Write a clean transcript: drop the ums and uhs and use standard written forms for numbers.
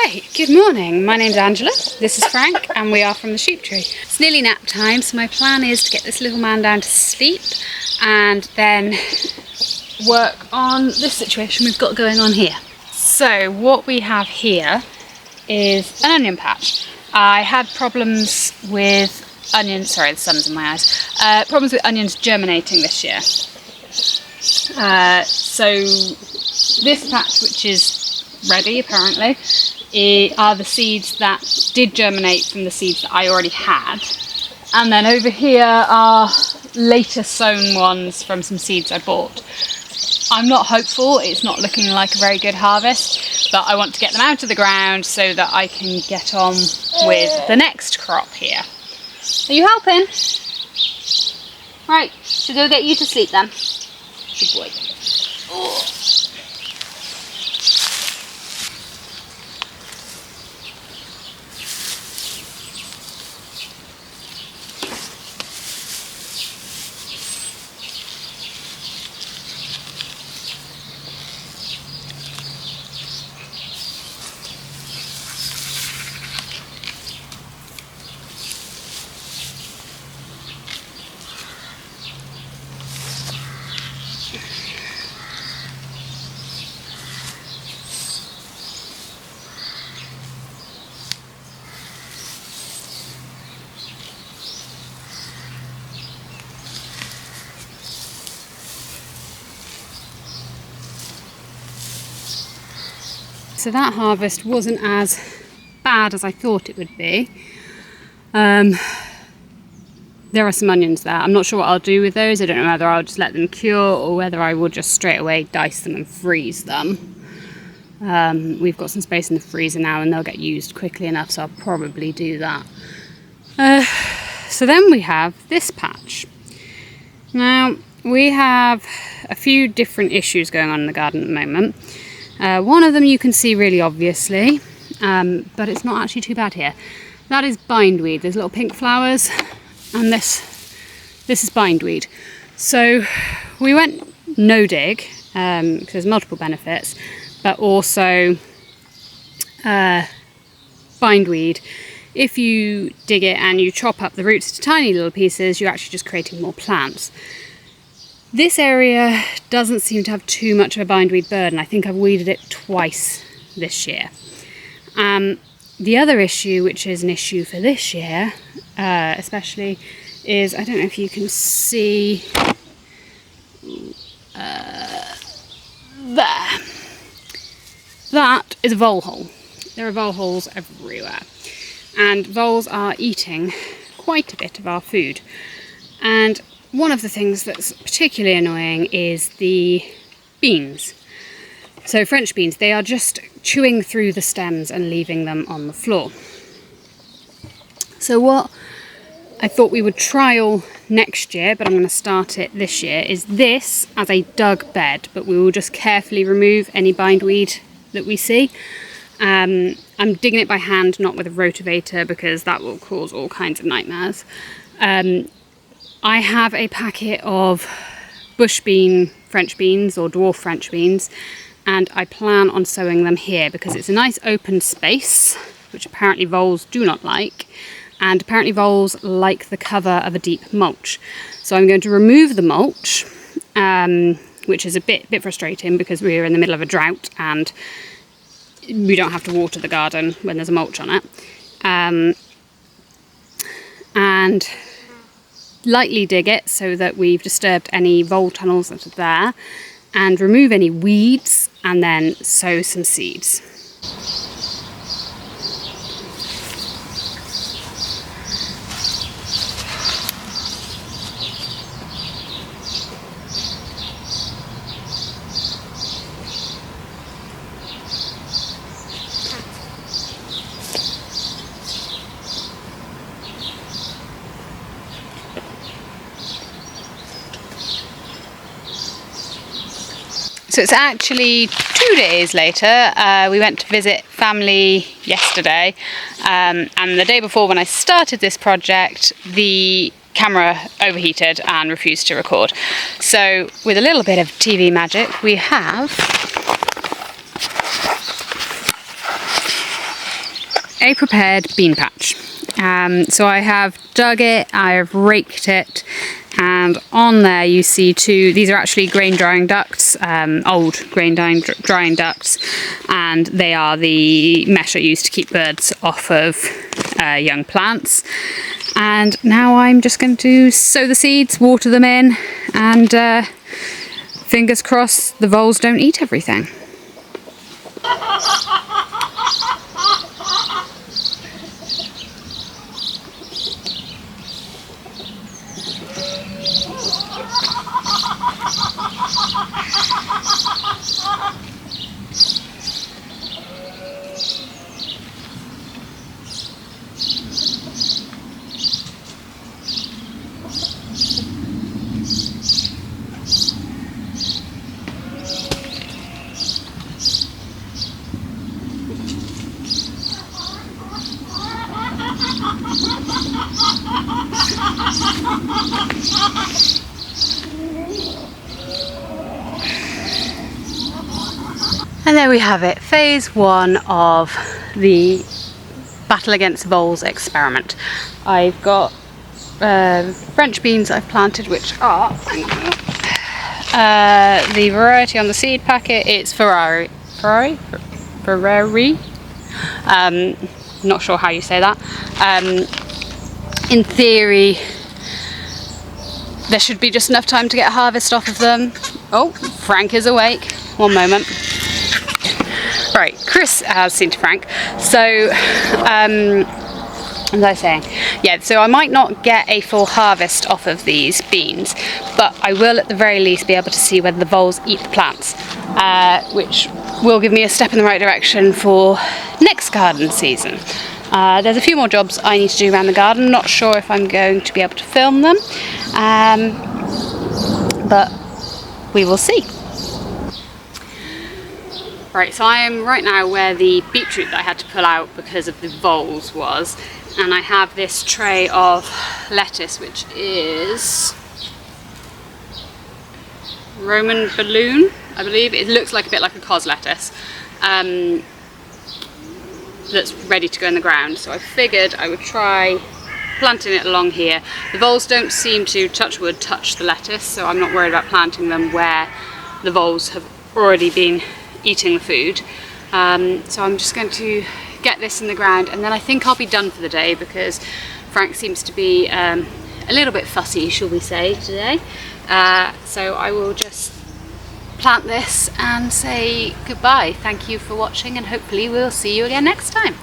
Right, good morning. My name's Angela, this is Frank, and we are from the Sheeptree. It's nearly nap time, so my plan is to get this little man down to sleep and then work on this situation we've got going on here. So what we have here is an onion patch. I had problems with onions, sorry, the sun's in my eyes, problems with onions germinating this year. So this patch, which is ready apparently, are the seeds that did germinate from the seeds that I already had, and then over here are later sown ones from some seeds I bought. I'm not hopeful, it's not looking like a very good harvest, but I want to get them out of the ground so that I can get on with the next crop here. Are you helping? Right, should I go get you to sleep then? Good boy. Oh. So that harvest wasn't as bad as I thought it would be. There are some onions there. I'm not sure what I'll do with those. I don't know whether I'll just let them cure or whether I will just straight away dice them and freeze them. We've got some space in the freezer now and they'll get used quickly enough, so I'll probably do that. So then we have this patch. Now we have a few different issues going on in the garden at the moment. One of them you can see really obviously, but it's not actually too bad here. That is bindweed. There's little pink flowers, and this is bindweed. So we went no dig, because there's multiple benefits, but also bindweed. If you dig it and you chop up the roots to tiny little pieces, you're actually just creating more plants. This area doesn't seem to have too much of a bindweed burden. I think I've weeded it twice this year. The other issue, which is an issue for this year, especially, is, I don't know if you can see, there. That is a vole hole. There are vole holes everywhere. And voles are eating quite a bit of our food. And one of the things that's particularly annoying is the beans. So French beans, they are just chewing through the stems and leaving them on the floor. So what I thought we would trial next year, but I'm going to start it this year, is this as a dug bed, but we will just carefully remove any bindweed that we see. I'm digging it by hand, not with a rotavator, because that will cause all kinds of nightmares. I have a packet of bush bean French beans or dwarf French beans, and I plan on sowing them here because it's a nice open space, which apparently voles do not like, and apparently voles like the cover of a deep mulch. So I'm going to remove the mulch, which is a bit frustrating because we're in the middle of a drought and we don't have to water the garden when there's a mulch on it. And lightly dig it so that we've disturbed any vole tunnels that are there, and remove any weeds, and then sow some seeds. So it's actually 2 days later. We went to visit family yesterday, and the day before when I started this project, the camera overheated and refused to record. So with a little bit of TV magic, we have a prepared bean patch. So I have dug it, I have raked it, and on there you see these are actually grain drying ducts, old grain drying ducts, and they are the mesh I use to keep birds off of young plants. And now I'm just going to sow the seeds, water them in, and fingers crossed the voles don't eat everything. And there we have it, phase 1 of the battle against voles experiment. I've got French beans I've planted, which are, the variety on the seed packet, it's Ferrari. Not sure how you say that. In theory, there should be just enough time to get a harvest off of them. Oh, Frank is awake. One moment. Right, Chris has seen to Frank. So, what was I saying? Yeah, so I might not get a full harvest off of these beans, but I will at the very least be able to see whether the voles eat the plants, which will give me a step in the right direction for next garden season. There's a few more jobs I need to do around the garden. Not sure if I'm going to be able to film them, but we will see. Right, so I am right now where the beetroot that I had to pull out because of the voles was, and I have this tray of lettuce, which is Roman balloon, I believe. It looks like a bit like a cos lettuce, that's ready to go in the ground. So I figured I would try planting it along here. The voles don't seem to, touch wood, touch the lettuce, so I'm not worried about planting them where the voles have already been eating the food. So I'm just going to get this in the ground, and then I think I'll be done for the day, because Frank seems to be a little bit fussy, shall we say, today. So I will just plant this and say goodbye. Thank you for watching, and hopefully we'll see you again next time.